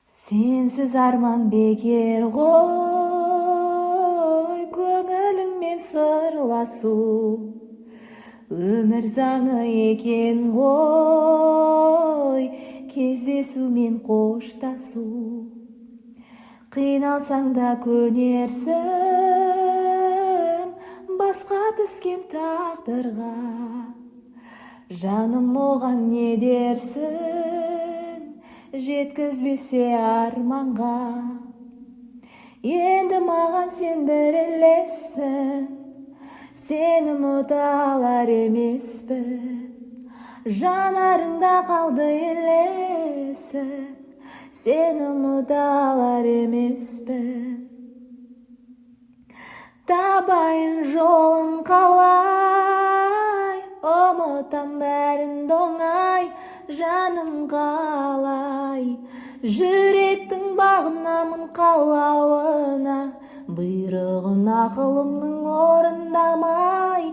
Сенсіз арман бекер ғой, көңіліңмен сырласу. Өмір заңы екен ғой, кездесу мен қоштасу. Қиналсаң да көнерсің, басқа түскен тағдырға. Жаным оған не дерсің, жеткізбесе арманға. Енді маған сен бірелесің, сені ұмыта алар емеспін. Жанарыңда қалды елесің, сені ұмыта алар емеспін. Табайын жолын қалай, ұмытам бәрін оңай. Жаным қалай, жүректің бағынамын қалауына. Бұйрығын ақылымның орындамай.